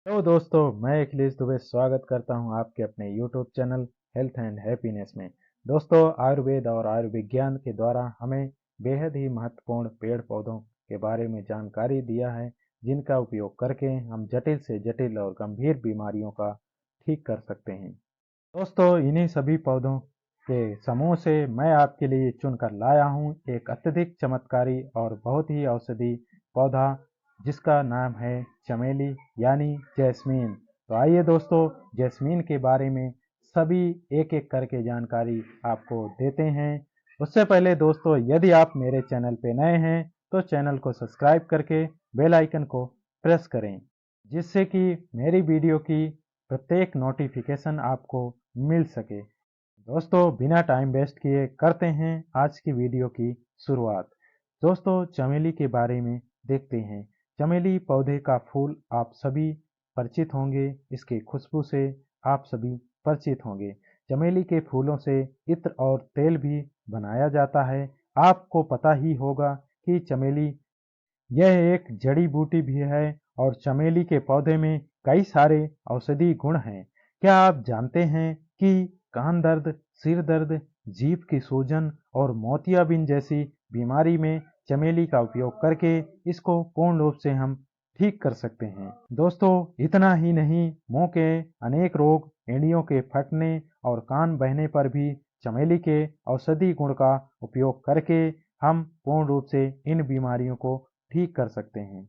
तो दोस्तों, मैं अखिलेश दुबे स्वागत करता हूं आपके अपने YouTube channel health and happiness में। दोस्तों, आयुर्वेद और आयुर्विज्ञान के द्वारा हमें बेहद ही महत्वपूर्ण पेड़ पौधों के बारे में जानकारी दिया है, जिनका उपयोग करके हम जटिल से जटिल और गंभीर बीमारियों का ठीक कर सकते हैं। दोस्तों, इन्हीं सभी पौधों के समूह से मैं आपके लिए चुनकर लाया हूं एक अत्यधिक चमत्कारी और बहुत ही औषधि पौधा, जिसका नाम है चमेली यानी जैस्मीन। तो आइए दोस्तों, जैस्मीन के बारे में सभी एक एक करके जानकारी आपको देते हैं। उससे पहले दोस्तों, यदि आप मेरे चैनल पे नए हैं तो चैनल को सब्सक्राइब करके बेल आइकन को प्रेस करें, जिससे कि मेरी वीडियो की प्रत्येक नोटिफिकेशन आपको मिल सके। दोस्तों, बिना टाइम वेस्ट किए करते हैं आज की वीडियो की शुरुआत। दोस्तों, चमेली के बारे में देखते हैं। चमेली पौधे का फूल आप सभी परिचित होंगे, इसके खुशबू से आप सभी परिचित होंगे। चमेली के फूलों से इत्र और तेल भी बनाया जाता है। आपको पता ही होगा कि चमेली यह एक जड़ी बूटी भी है और चमेली के पौधे में कई सारे औषधि गुण हैं। क्या आप जानते हैं कि कान दर्द, सिर दर्द, जीभ की सूजन और मोतियाबिंद जैसी बीमारी में चमेली का उपयोग करके इसको पूर्ण रूप से हम ठीक कर सकते हैं। दोस्तों, इतना ही नहीं, मुंह के अनेक रोग, एड़ियों के फटने और कान बहने पर भी चमेली के औषधि गुण का उपयोग करके हम पूर्ण रूप से इन बीमारियों को ठीक कर सकते हैं।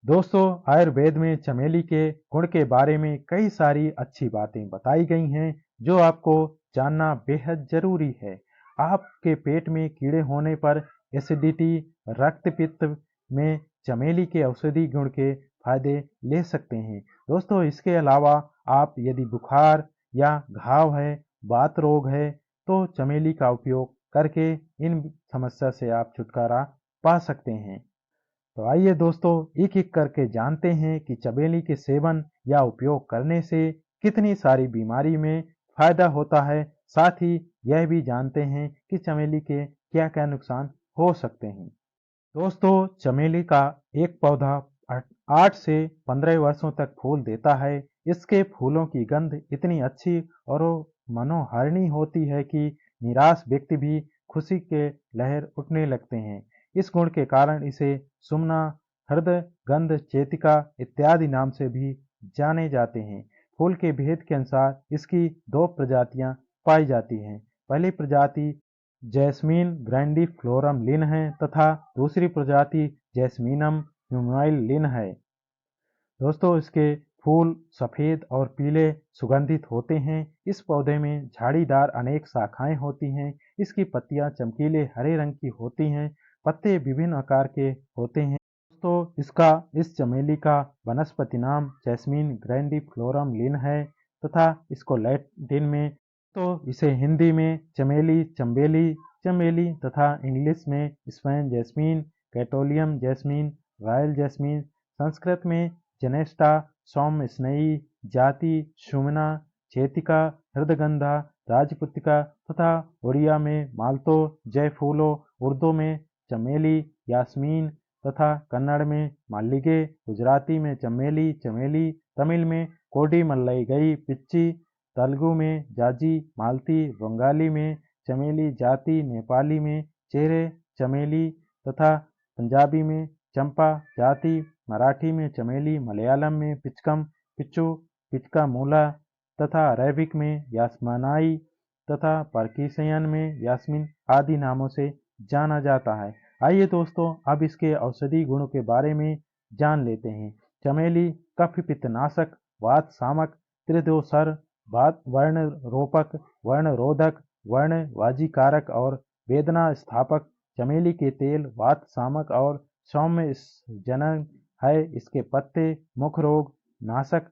दोस्तों, आयुर्वेद में चमेली के गुण के बारे में कई सारी अच्छी बातें बताई गई हैं, जो आपको जानना बेहद जरूरी है। आपके पेट में कीड़े होने पर, एसिडिटी, रक्त पित्त में चमेली के औषधि गुण के फायदे ले सकते हैं। दोस्तों, इसके अलावा आप यदि बुखार या घाव है, वात रोग है, तो चमेली का उपयोग करके इन समस्या से आप छुटकारा पा सकते हैं। तो आइए दोस्तों, एक एक करके जानते हैं कि चमेली के सेवन या उपयोग करने से कितनी सारी बीमारी में फायदा होता है। साथ ही यह भी जानते हैं कि चमेली के क्या क्या नुकसान हो सकते हैं। दोस्तों, चमेली का एक पौधा 8 से 15 वर्षों तक फूल देता है। इसके फूलों की गंध इतनी अच्छी और मनोहारिणी होती है कि निराश व्यक्ति भी खुशी के लहर उठने लगते हैं। इस गुण के कारण इसे सुमना, हृदय गंध चेतिका इत्यादि नाम से भी जाने जाते हैं। फूल के भेद के अनुसार इसकी दो प्रजातियां पाई जाती हैं। पहली प्रजाति जैस्मीन ग्रैंडिफ्लोरम लिन है तथा दूसरी प्रजाति जैस्मीनम ह्यूमाइल लिन है। दोस्तों, इसके फूल सफेद और पीले सुगंधित होते हैं। इस पौधे में झाड़ीदार अनेक शाखाएं होती हैं। इसकी पत्तियां चमकीले हरे रंग की होती हैं। पत्ते विभिन्न आकार के होते हैं। दोस्तों, इस चमेली का वनस्पति नाम जैस्मीन ग्रैंडिफ्लोरम लिन है तथा इसको लैटिन में, तो इसे हिंदी में चमेली, चंबेली, चमेली तथा इंग्लिश में स्पेन जैस्मीन, कैटोलियम जैस्मीन, रॉयल जैस्मीन, संस्कृत में जनेस्टा, सौम्य स्नेही, जाति सुमना, चेतिका, हृदगंधा, राजपुतिका तथा उड़िया में माल्तो, जयफूलो, उर्दू में चमेली, यास्मीन तथा कन्नड़ में मल्लिगे, गुजराती में चमेली, चमेली, तमिल में कोडी मल्लई गई पिच्ची, तेलुगु में जाजी, मालती, बंगाली में चमेली जाति, नेपाली में चेहरे चमेली तथा पंजाबी में चंपा जाति, मराठी में चमेली, मलयालम में पिचकम, पिच्चू, पिचका मूला तथा अरेबिक में यास्मानाई तथा पर्किसियन में यास्मीन आदि नामों से जाना जाता है। आइए दोस्तों, अब इसके औषधि गुणों के बारे में जान लेते हैं। चमेली कफ पित्तनाशक, वात शामक, त्रिदोषर, वात वर्ण रोपक, वर्ण रोधक, वर्ण वाजीकारक और वेदना स्थापक। चमेली के तेल वात शामक और सौम्य जनक है। इसके पत्ते मुख रोग नाशक,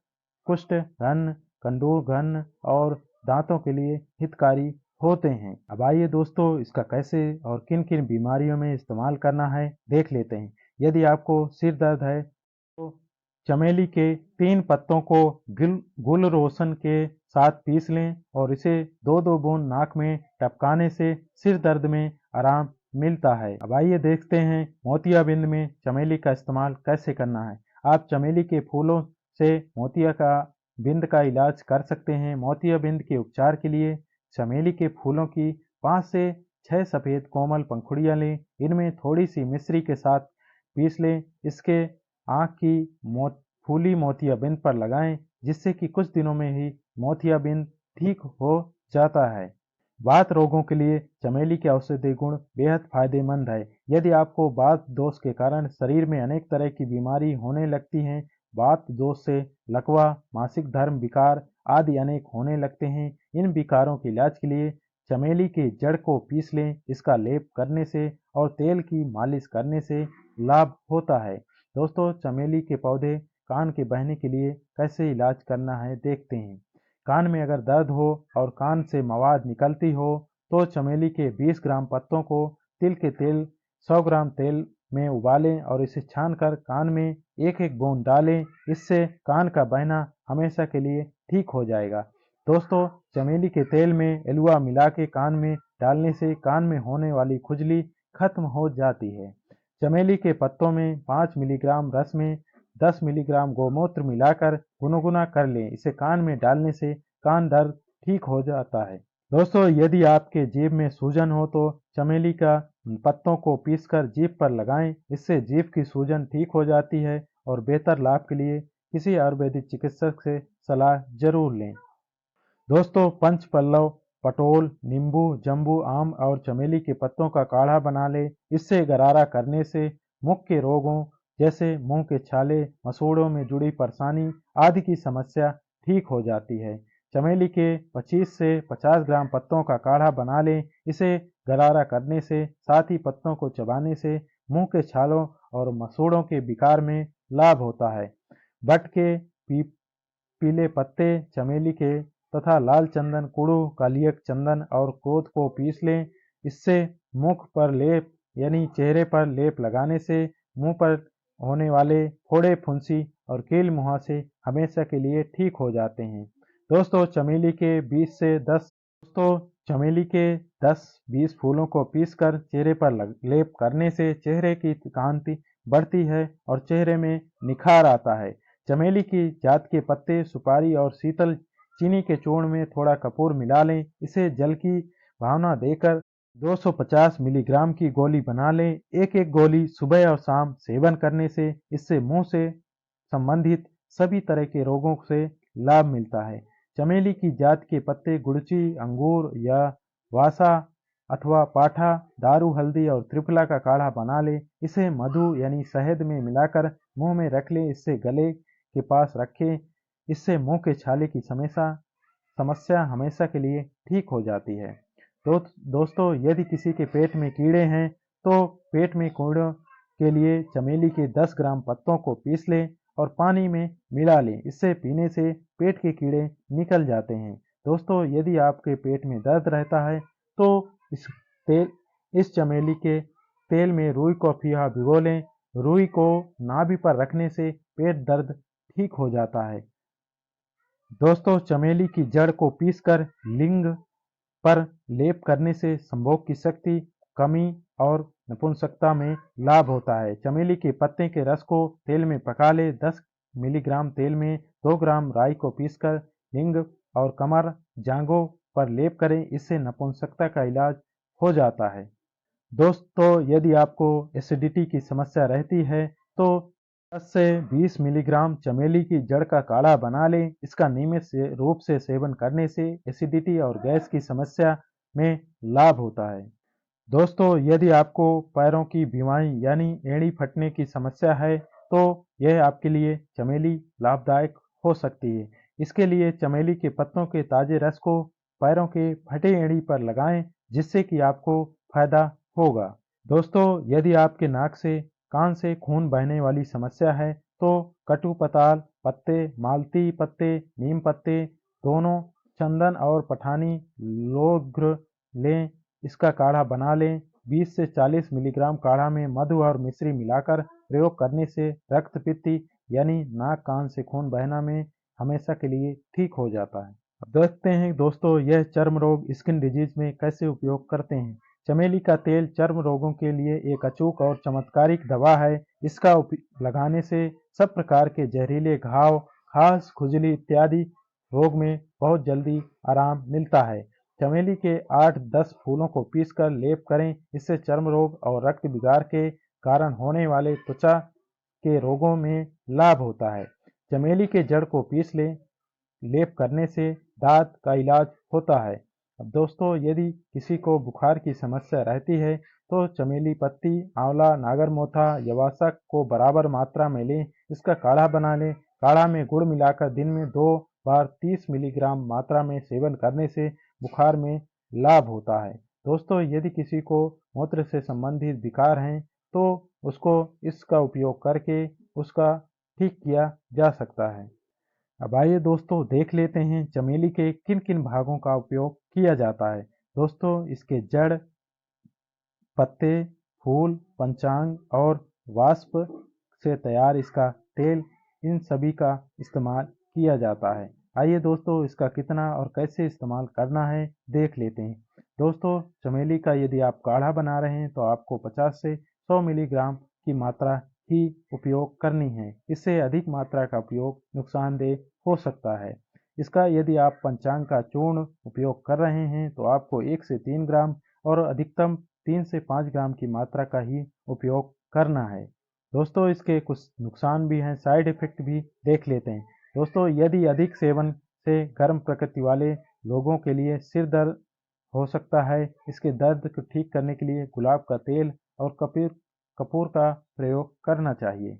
कुष्ठ घन, कंडूर घन और दांतों के लिए हितकारी होते हैं। अब आइए दोस्तों, इसका कैसे और किन किन बीमारियों में इस्तेमाल करना है देख लेते हैं। यदि आपको सिर दर्द है तो चमेली के 3 पत्तों को गुल रोशन के साथ पीस लें और इसे 2-2 बूंद नाक में टपकाने से सिर दर्द में आराम मिलता है। अब आइए देखते हैं मोतियाबिंद में चमेली का इस्तेमाल कैसे करना है। आप चमेली के फूलों से मोतिया का बिंद का इलाज कर सकते हैं। मोतिया बिंद के उपचार के लिए चमेली के फूलों की 5 से 6 सफ़ेद कोमल पंखुड़ियाँ लें, इनमें थोड़ी सी मिश्री के साथ पीस लें। इसके आँख की फूली मोतियाबिंद पर लगाएं, जिससे कि कुछ दिनों में ही मोतियाबिंद ठीक हो जाता है। वात रोगों के लिए चमेली के औषधीय गुण बेहद फायदेमंद है। यदि आपको वात दोष के कारण शरीर में अनेक तरह की बीमारी होने लगती हैं, वात दोष से लकवा, मासिक धर्म विकार आदि अनेक होने लगते हैं, इन विकारों के इलाज के लिए चमेली के जड़ को पीस लें। इसका लेप करने से और तेल की मालिश करने से लाभ होता है। दोस्तों, चमेली के पौधे कान के बहने के लिए कैसे इलाज करना है देखते हैं। कान में अगर दर्द हो और कान से मवाद निकलती हो तो चमेली के 20 ग्राम पत्तों को तिल के तेल 100 ग्राम तेल में उबालें और इसे छानकर कान में एक एक बूंद डालें। इससे कान का बहना हमेशा के लिए ठीक हो जाएगा। दोस्तों, चमेली के तेल में एलुआ मिला के कान में डालने से कान में होने वाली खुजली खत्म हो जाती है। चमेली के पत्तों में 5 मिलीग्राम रस में 10 मिलीग्राम गोमूत्र मिलाकर गुनगुना कर लें। इसे कान में डालने से कान दर्द ठीक हो जाता है। दोस्तों, यदि आपके जीभ में सूजन हो तो चमेली का पत्तों को पीसकर जीभ पर लगाएं। इससे जीभ की सूजन ठीक हो जाती है और बेहतर लाभ के लिए किसी आयुर्वेदिक चिकित्सक से सलाह जरूर लें। दोस्तों, पंच पल्लव, पटोल, नींबू, जम्बू, आम और चमेली के पत्तों का काढ़ा बना ले। इससे गरारा करने से मुख के रोगों जैसे मुंह के छाले, मसूड़ों में जुड़ी परेशानी आदि की समस्या ठीक हो जाती है। चमेली के 25 से 50 ग्राम पत्तों का काढ़ा बना लें। इसे गरारा करने से, साथ ही पत्तों को चबाने से मुंह के छालों और मसूड़ों के विकार में लाभ होता है। बट के पीले पत्ते चमेली के तथा लाल चंदन, कुड़ू, कालियक चंदन और क्रोध को पीस लें। इससे मुख पर लेप यानी चेहरे पर लेप लगाने से मुंह पर होने वाले फोड़े, फुंसी और कील मुहासे हमेशा के लिए ठीक हो जाते हैं। दोस्तों, चमेली के 10-20 फूलों को पीसकर चेहरे पर लेप करने से चेहरे की कांति बढ़ती है और चेहरे में निखार आता है। चमेली की जात के पत्ते, सुपारी और शीतल चीनी के चूर्ण में थोड़ा कपूर मिला लें। इसे जल की भावना देकर 250 मिलीग्राम की गोली बना लें। एक एक गोली सुबह और शाम सेवन करने से इससे मुंह से संबंधित सभी तरह के रोगों से लाभ मिलता है। चमेली की जात के पत्ते गुड़ची, अंगूर या वासा अथवा पाठा, दारू, हल्दी और त्रिफला का काढ़ा बना ले। इसे मधु यानी शहद में मिलाकर मुंह में रख लें। इससे गले के पास रखें। इससे मुंह के छाले की समस्या हमेशा के लिए ठीक हो जाती है। दोस्तों, यदि किसी के पेट में कीड़े हैं तो पेट में कीड़ों के लिए चमेली के 10 ग्राम पत्तों को पीस लें और पानी में मिला लें। इससे पीने से पेट के कीड़े निकल जाते हैं। दोस्तों, यदि आपके पेट में दर्द रहता है तो इस चमेली के तेल में रुई को भिगो लें। रुई को नाभि पर रखने से पेट दर्द ठीक हो जाता है। दोस्तों, चमेली की जड़ को पीसकर लिंग पर लेप करने से संभोग की शक्ति, कमी और नपुंसकता में लाभ होता है। चमेली के पत्ते के रस को तेल में पका ले। 10 मिलीग्राम तेल में 2 ग्राम राई को पीसकर लिंग और कमर, जांघों पर लेप करें। इससे नपुंसकता का इलाज हो जाता है। दोस्तों, यदि आपको एसिडिटी की समस्या रहती है तो 10 से 20 मिलीग्राम चमेली की जड़ का काढ़ा बना लें। इसका नियमित रूप से सेवन करने से एसिडिटी और गैस की समस्या में लाभ होता है। दोस्तों, यदि आपको पैरों की बीमारी यानी एड़ी फटने की समस्या है तो यह आपके लिए चमेली लाभदायक हो सकती है। इसके लिए चमेली के पत्तों के ताजे रस को पैरों के फटे एड़ी पर लगाएं, जिससे कि आपको फायदा होगा। दोस्तों, यदि आपके नाक से, कान से खून बहने वाली समस्या है तो कटु पताल पत्ते, मालती पत्ते, नीम पत्ते दोनों, चंदन और पठानी लोघ्र लें। इसका काढ़ा बना लें। 20 से 40 मिलीग्राम काढ़ा में मधु और मिश्री मिलाकर प्रयोग करने से रक्त पित्ती यानी नाक कान से खून बहना में हमेशा के लिए ठीक हो जाता है। अब देखते हैं दोस्तों, यह चर्म रोग स्किन डिजीज में कैसे उपयोग करते हैं। चमेली का तेल चर्म रोगों के लिए एक अचूक और चमत्कारिक दवा है। इसका लगाने से सब प्रकार के जहरीले घाव, खांस, खुजली इत्यादि रोग में बहुत जल्दी आराम मिलता है। चमेली के 8-10 फूलों को पीसकर लेप करें, इससे चर्म रोग और रक्त विकार के कारण होने वाले त्वचा के रोगों में लाभ होता है। चमेली के जड़ को पीस लें, लेप करने से दांत का इलाज होता है। अब दोस्तों, यदि किसी को बुखार की समस्या रहती है तो चमेली पत्ती, आंवला, नागरमोथा, यवासा को बराबर मात्रा में लें, इसका काढ़ा बना लें। काढ़ा में गुड़ मिलाकर दिन में 2 बार 30 मिलीग्राम मात्रा में सेवन करने से बुखार में लाभ होता है। दोस्तों, यदि किसी को मूत्र से संबंधित विकार हैं तो उसको इसका उपयोग करके उसका ठीक किया जा सकता है। अब आइए दोस्तों, देख लेते हैं चमेली के किन किन भागों का उपयोग किया जाता है। दोस्तों, इसके जड़, पत्ते, फूल, पंचांग और वाष्प से तैयार इसका तेल, इन सभी का इस्तेमाल किया जाता है। आइए दोस्तों, इसका कितना और कैसे इस्तेमाल करना है देख लेते हैं। दोस्तों, चमेली का यदि आप काढ़ा बना रहे हैं तो आपको 50 से 100 मिलीग्राम की मात्रा ही उपयोग करनी है। इससे अधिक मात्रा का उपयोग नुकसानदेह हो सकता है। इसका यदि आप पंचांग का चूर्ण उपयोग कर रहे हैं तो आपको 1 से 3 ग्राम और अधिकतम 3 से 5 ग्राम की मात्रा का ही उपयोग करना है। दोस्तों, इसके कुछ नुकसान भी हैं, साइड इफेक्ट भी देख लेते हैं। दोस्तों, यदि अधिक सेवन से गर्म प्रकृति वाले लोगों के लिए सिर दर्द हो सकता है। इसके दर्द को ठीक करने के लिए गुलाब का तेल और कपूर का प्रयोग करना चाहिए।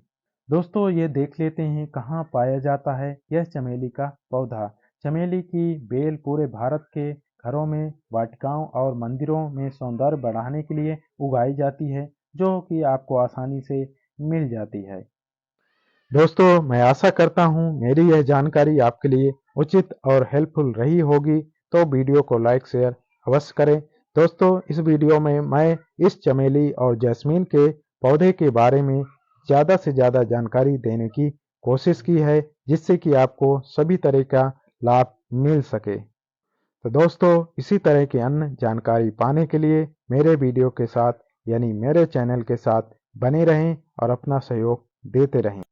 दोस्तों, ये देख लेते हैं कहाँ पाया जाता है यह चमेली का पौधा। चमेली की बेल पूरे भारत के घरों में, वाटिकाओं और मंदिरों में सौंदर्य बढ़ाने के लिए उगाई जाती है, जो कि आपको आसानी से मिल जाती है। दोस्तों, मैं आशा करता हूँ मेरी यह जानकारी आपके लिए उचित और हेल्पफुल रही होगी, तो वीडियो को लाइक शेयर अवश्य करें। दोस्तों, इस वीडियो में मैं इस चमेली और जैस्मीन के पौधे के बारे में ज़्यादा से ज़्यादा जानकारी देने की कोशिश की है, जिससे कि आपको सभी तरह का लाभ मिल सके। तो दोस्तों, इसी तरह की अन्य जानकारी पाने के लिए मेरे वीडियो के साथ यानी मेरे चैनल के साथ बने रहें और अपना सहयोग देते रहें।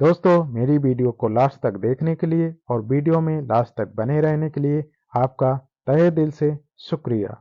दोस्तों, मेरी वीडियो को लास्ट तक देखने के लिए और वीडियो में लास्ट तक बने रहने के लिए आपका तहे दिल से शुक्रिया।